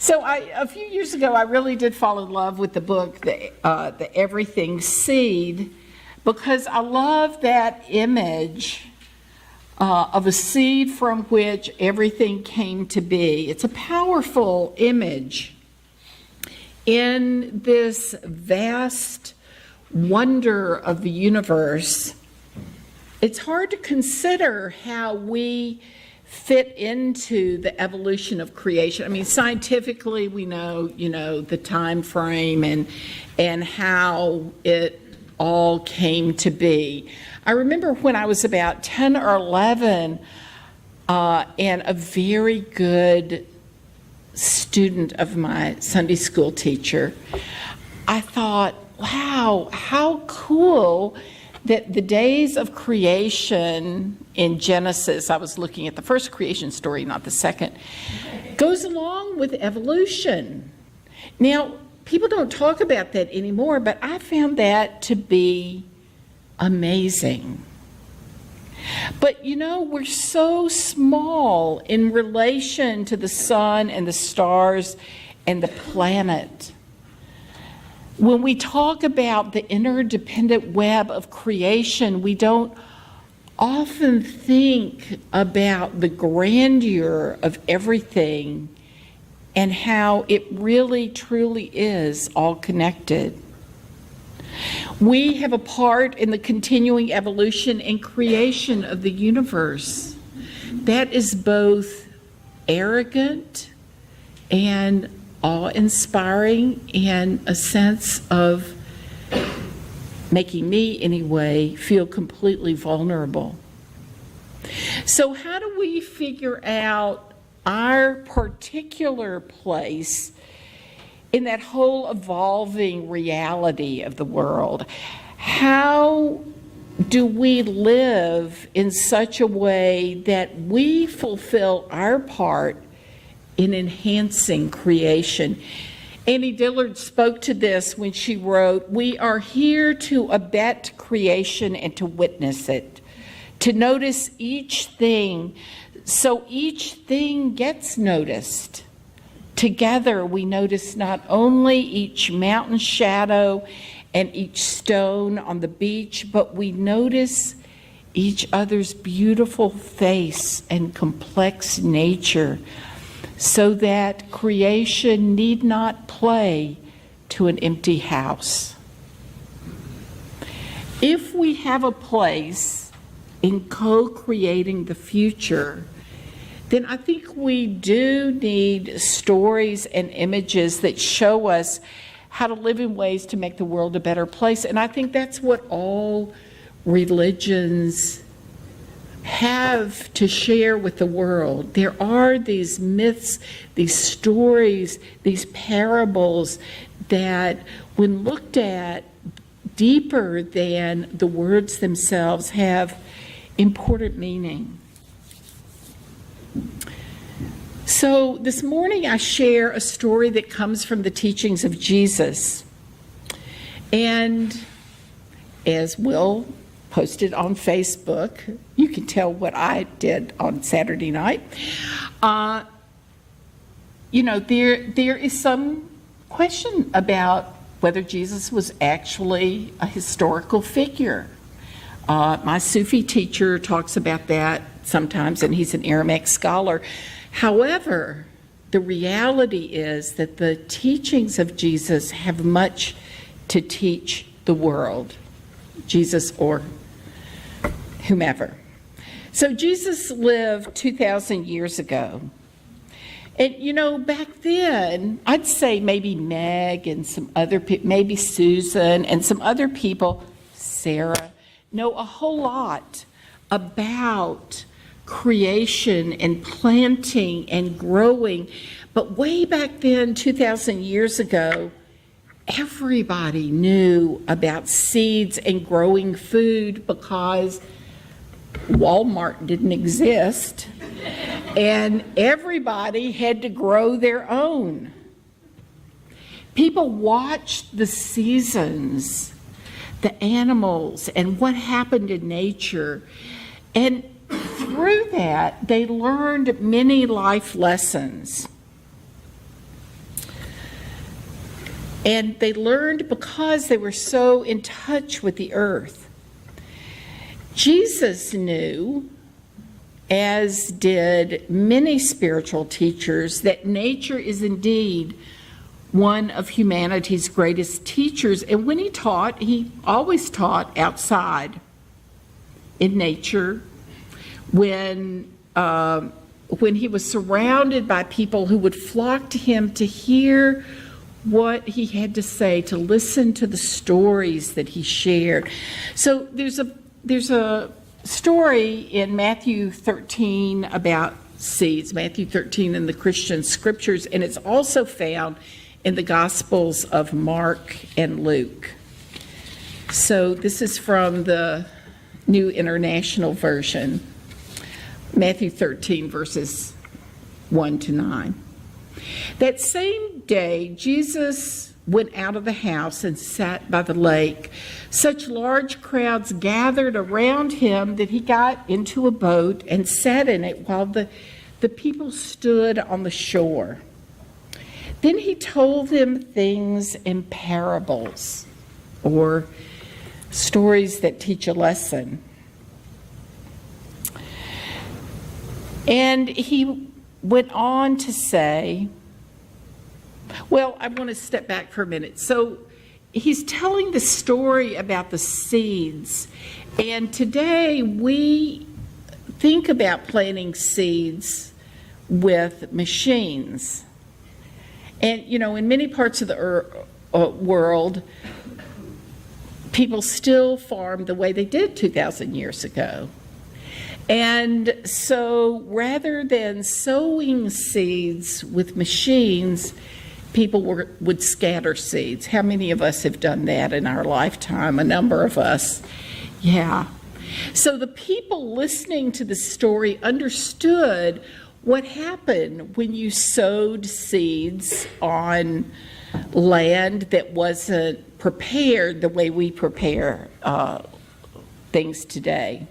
So a few years ago, I really did fall in love with the book, The Everything Seed, because I love that image of a seed from which everything came to be. It's a powerful image in this vast wonder of the universe. It's hard to consider how we fit into the evolution of creation. I mean, scientifically, we know, the time frame and how it all came to be. I remember when I was about 10 or 11, and a very good student of my Sunday school teacher, I thought, wow, how cool that the days of creation in Genesis, I was looking at the first creation story, not the second, goes along with evolution. Now, people don't talk about that anymore, but I found that to be amazing. But we're so small in relation to the sun and the stars and the planet. When we talk about the interdependent web of creation, we don't often think about the grandeur of everything and how it really, truly is all connected. We have a part in the continuing evolution and creation of the universe. That is both arrogant and awe-inspiring and a sense of making me, anyway, feel completely vulnerable. So how do we figure out our particular place in that whole evolving reality of the world? How do we live in such a way that we fulfill our part in enhancing creation? Annie Dillard spoke to this when she wrote, "We are here to abet creation and to witness it, to notice each thing, so each thing gets noticed. Together we notice not only each mountain shadow and each stone on the beach, but we notice each other's beautiful face and complex nature, so that creation need not play to an empty house." If we have a place in co-creating the future, then I think we do need stories and images that show us how to live in ways to make the world a better place. And I think that's what all religions have to share with the world. There are these myths, these stories, these parables that, when looked at deeper than the words themselves, have important meaning. So this morning I share a story that comes from the teachings of Jesus. And as Will posted on Facebook, you can tell what I did on Saturday night. There is some question about whether Jesus was actually a historical figure. My Sufi teacher talks about that sometimes, and he's an Aramaic scholar. However, the reality is that the teachings of Jesus have much to teach the world, Jesus or whomever. So Jesus lived 2,000 years ago. And back then, I'd say maybe Meg and some other people, maybe Susan and some other people, Sarah, know a whole lot about creation and planting and growing. But way back then, 2,000 years ago, everybody knew about seeds and growing food because Walmart didn't exist, and everybody had to grow their own. People watched the seasons, the animals, and what happened in nature, and through that, they learned many life lessons. And they learned because they were so in touch with the earth. Jesus knew, as did many spiritual teachers, that nature is indeed one of humanity's greatest teachers. And when he taught, he always taught outside in nature. When he was surrounded by people who would flock to him to hear what he had to say, to listen to the stories that he shared. So there's a story in Matthew 13 about seeds, Matthew 13 in the Christian scriptures, and it's also found in the Gospels of Mark and Luke. So this is from the New International Version, Matthew 13, verses 1 to 9. That same day, Jesus went out of the house and sat by the lake. Such large crowds gathered around him that he got into a boat and sat in it while the people stood on the shore. Then he told them things in parables, or stories that teach a lesson. And he went on to say, well, I want to step back for a minute. So he's telling the story about the seeds. And today we think about planting seeds with machines. And, in many parts of the world, people still farm the way they did 2,000 years ago. And so rather than sowing seeds with machines, people would scatter seeds. How many of us have done that in our lifetime? A number of us. Yeah. So the people listening to the story understood what happened when you sowed seeds on land that wasn't prepared the way we prepare things today.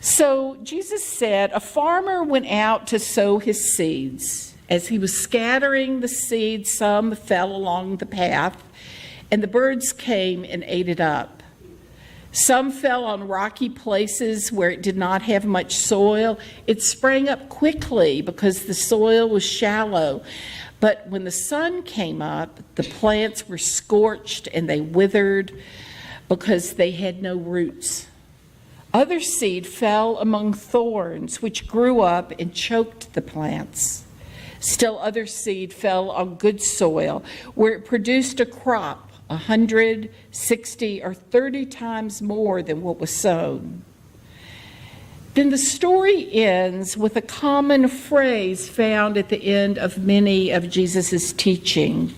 So Jesus said, a farmer went out to sow his seeds. As he was scattering the seeds, some fell along the path, and the birds came and ate it up. Some fell on rocky places where it did not have much soil. It sprang up quickly because the soil was shallow. But when the sun came up, the plants were scorched and they withered because they had no roots. Other seed fell among thorns, which grew up and choked the plants. Still other seed fell on good soil, where it produced a crop 100, 60, or 30 times more than what was sown. Then the story ends with a common phrase found at the end of many of Jesus' teaching.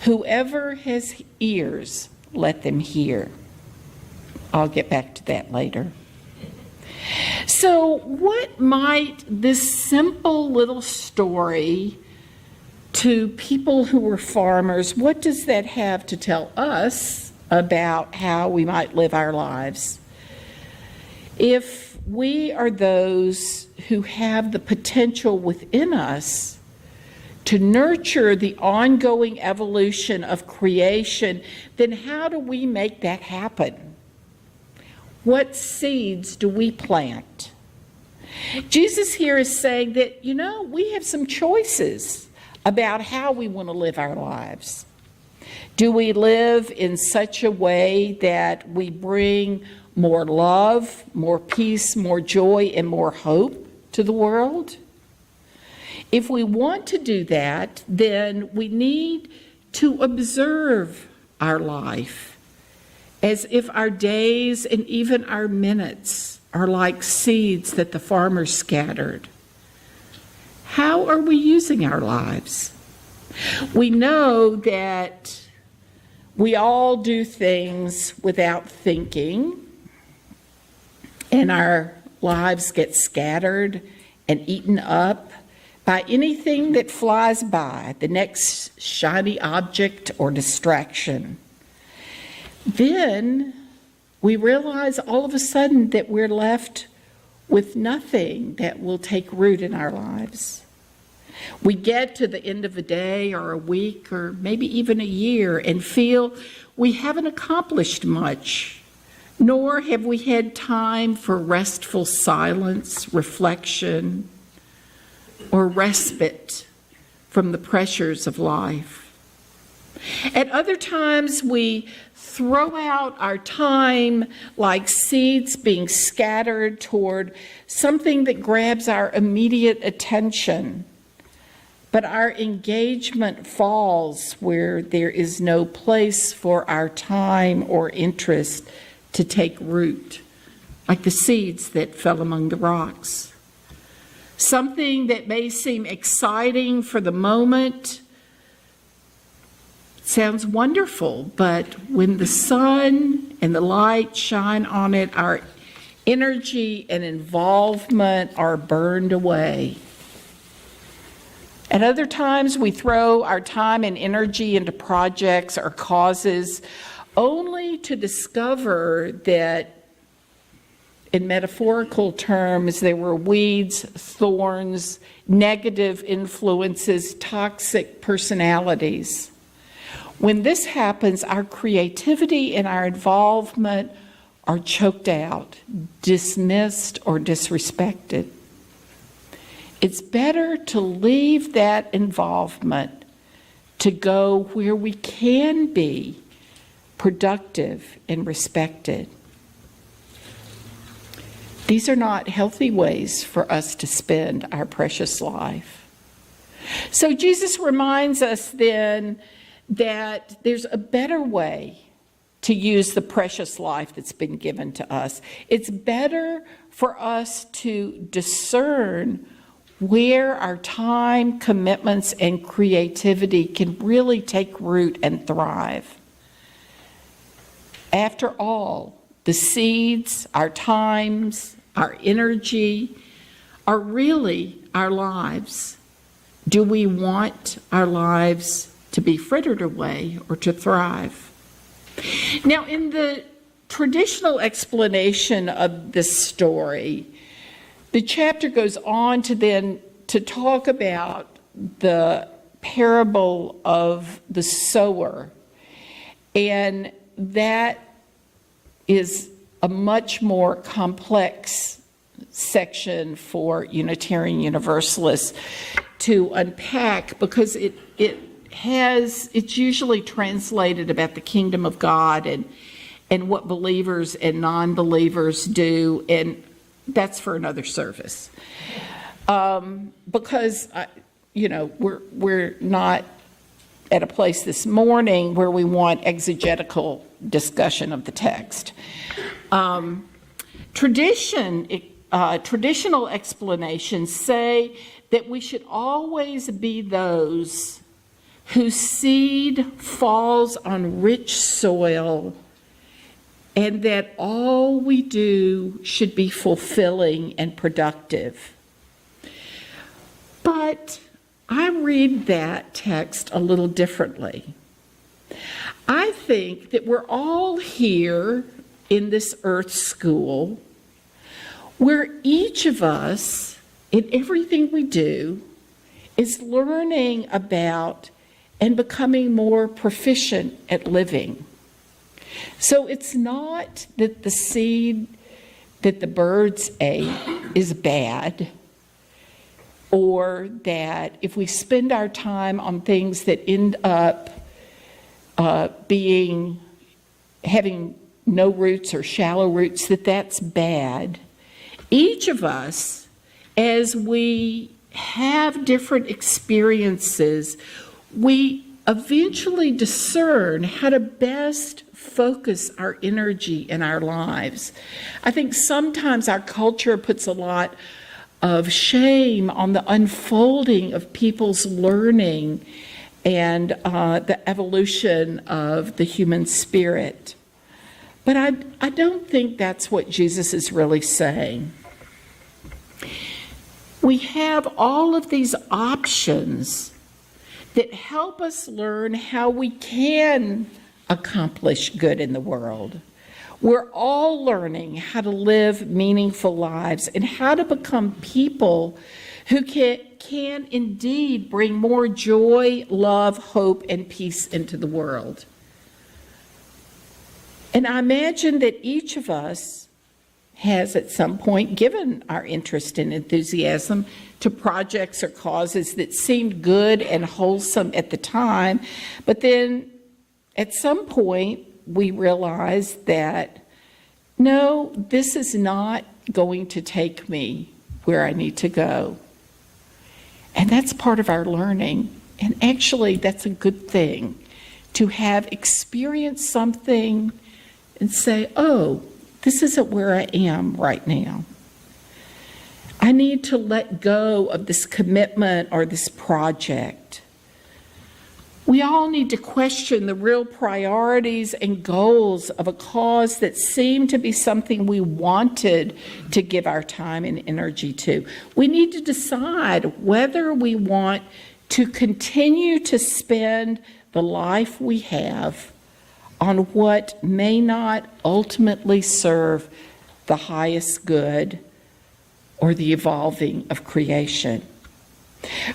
Whoever has ears, let them hear. I'll get back to that later. So what might this simple little story to people who were farmers, what does that have to tell us about how we might live our lives? If we are those who have the potential within us to nurture the ongoing evolution of creation, then how do we make that happen? What seeds do we plant? Jesus here is saying that, we have some choices about how we want to live our lives. Do we live in such a way that we bring more love, more peace, more joy, and more hope to the world? If we want to do that, then we need to observe our life as if our days and even our minutes are like seeds that the farmer scattered. How are we using our lives? We know that we all do things without thinking, and our lives get scattered and eaten up by anything that flies by, the next shiny object or distraction. Then we realize all of a sudden that we're left with nothing that will take root in our lives. We get to the end of a day or a week or maybe even a year and feel we haven't accomplished much, nor have we had time for restful silence, reflection, or respite from the pressures of life. At other times, we throw out our time like seeds being scattered toward something that grabs our immediate attention. But our engagement falls where there is no place for our time or interest to take root, like the seeds that fell among the rocks. Something that may seem exciting for the moment sounds wonderful, but when the sun and the light shine on it, our energy and involvement are burned away. At other times, we throw our time and energy into projects or causes only to discover that, in metaphorical terms, there were weeds, thorns, negative influences, toxic personalities. When this happens, our creativity and our involvement are choked out, dismissed, or disrespected. It's better to leave that involvement to go where we can be productive and respected. These are not healthy ways for us to spend our precious life. So Jesus reminds us then that there's a better way to use the precious life that's been given to us. It's better for us to discern where our time, commitments, and creativity can really take root and thrive. After all, the seeds, our times, our energy are really our lives. Do we want our lives to be frittered away or to thrive? Now, in the traditional explanation of this story, the chapter goes on to talk about the parable of the sower, and that is a much more complex section for Unitarian Universalists to unpack, because it's usually translated about the kingdom of God and what believers and non-believers do, and that's for another service. Because we're not at a place this morning where we want exegetical discussion of the text. Traditional explanations say that we should always be those whose seed falls on rich soil, and that all we do should be fulfilling and productive. But I read that text a little differently. I think that we're all here in this earth school where each of us, in everything we do, is learning about and becoming more proficient at living. So it's not that the seed that the birds ate is bad, or that if we spend our time on things that end up having no roots or shallow roots, that's bad. Each of us, as we have different experiences, we eventually discern how to best focus our energy in our lives. I think sometimes our culture puts a lot of shame on the unfolding of people's learning and the evolution of the human spirit. But I don't think that's what Jesus is really saying. We have all of these options that help us learn how we can accomplish good in the world. We're all learning how to live meaningful lives and how to become people who can indeed bring more joy, love, hope, and peace into the world. And I imagine that each of us has at some point given our interest and enthusiasm to projects or causes that seemed good and wholesome at the time, but then at some point we realized that, no, this is not going to take me where I need to go. And that's part of our learning. And actually, that's a good thing, to have experienced something and say, oh, this isn't where I am right now. I need to let go of this commitment or this project. We all need to question the real priorities and goals of a cause that seemed to be something we wanted to give our time and energy to. We need to decide whether we want to continue to spend the life we have on what may not ultimately serve the highest good or the evolving of creation.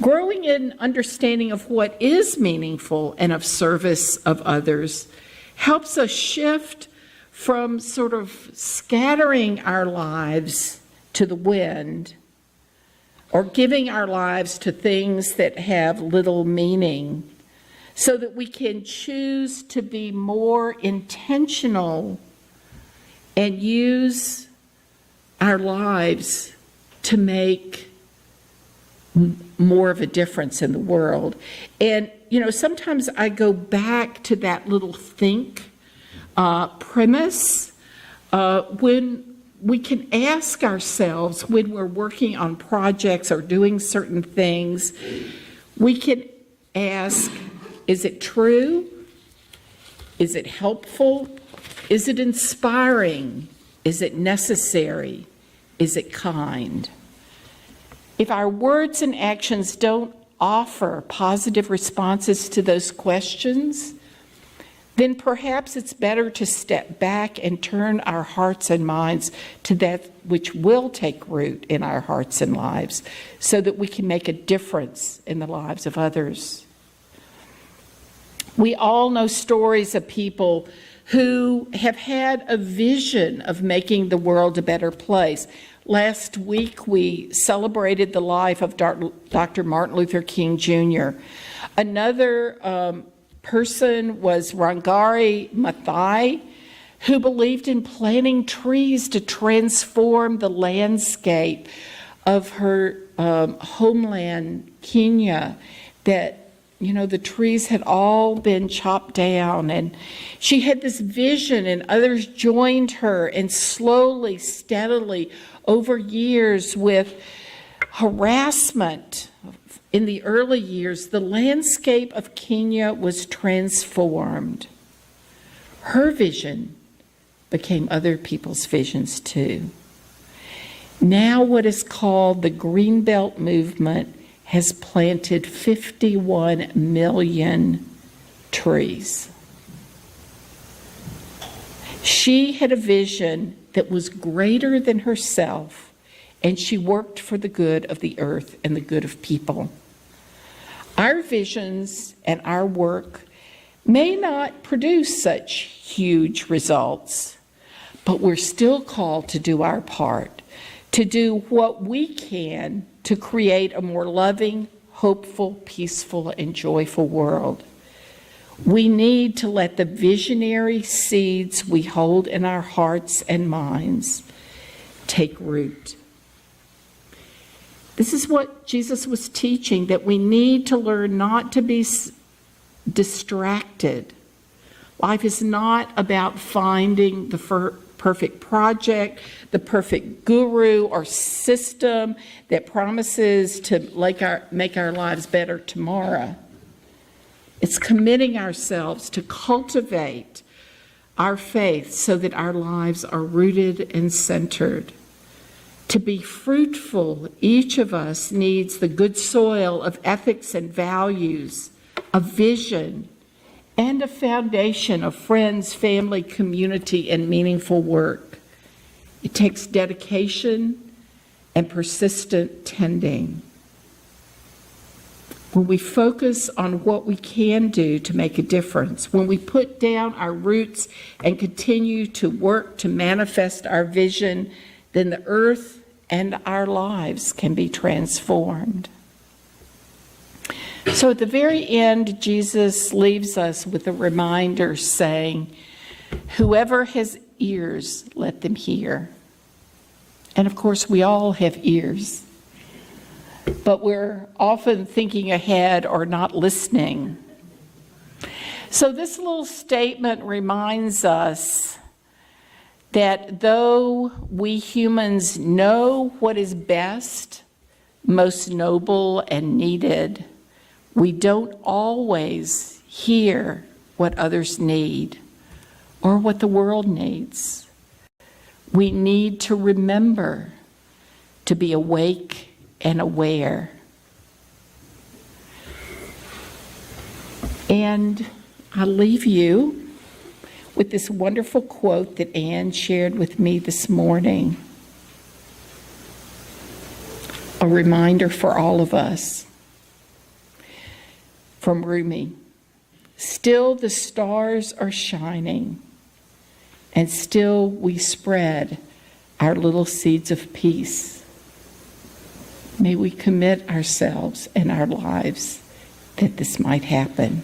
Growing in understanding of what is meaningful and of service of others helps us shift from sort of scattering our lives to the wind or giving our lives to things that have little meaning, so that we can choose to be more intentional and use our lives to make more of a difference in the world. And, sometimes I go back to that little think premise when we can ask ourselves, when we're working on projects or doing certain things, we can ask, is it true? Is it helpful? Is it inspiring? Is it necessary? Is it kind? If our words and actions don't offer positive responses to those questions, then perhaps it's better to step back and turn our hearts and minds to that which will take root in our hearts and lives, so that we can make a difference in the lives of others. We all know stories of people who have had a vision of making the world a better place. Last week, we celebrated the life of Dr. Martin Luther King Jr. Another person was Wangari Maathai, who believed in planting trees to transform the landscape of her homeland, Kenya, that the trees had all been chopped down, and she had this vision, and others joined her, and slowly, steadily, over years, with harassment in the early years, the landscape of Kenya was transformed. Her vision became other people's visions too. Now what is called the Greenbelt movement has planted 51 million trees. She had a vision that was greater than herself, and she worked for the good of the earth and the good of people. Our visions and our work may not produce such huge results, but we're still called to do our part, to do what we can to create a more loving, hopeful, peaceful, and joyful world. We need to let the visionary seeds we hold in our hearts and minds take root. This is what Jesus was teaching, that we need to learn not to be distracted. Life is not about finding the perfect project, the perfect guru or system that promises to make our lives better tomorrow. It's committing ourselves to cultivate our faith so that our lives are rooted and centered. To be fruitful, each of us needs the good soil of ethics and values, a vision, and a foundation of friends, family, community, and meaningful work. It takes dedication and persistent tending. when we focus on what we can do to make a difference, when we put down our roots and continue to work to manifest our vision, then the earth and our lives can be transformed. So at the very end, Jesus leaves us with a reminder saying, "Whoever has ears, let them hear." And of course, we all have ears, but we're often thinking ahead or not listening. So this little statement reminds us that though we humans know what is best, most noble, and needed, we don't always hear what others need or what the world needs. We need to remember to be awake and aware. And I leave you with this wonderful quote that Anne shared with me this morning. A reminder for all of us. From Rumi. "Still the stars are shining, and still we spread our little seeds of peace. May we commit ourselves and our lives that this might happen."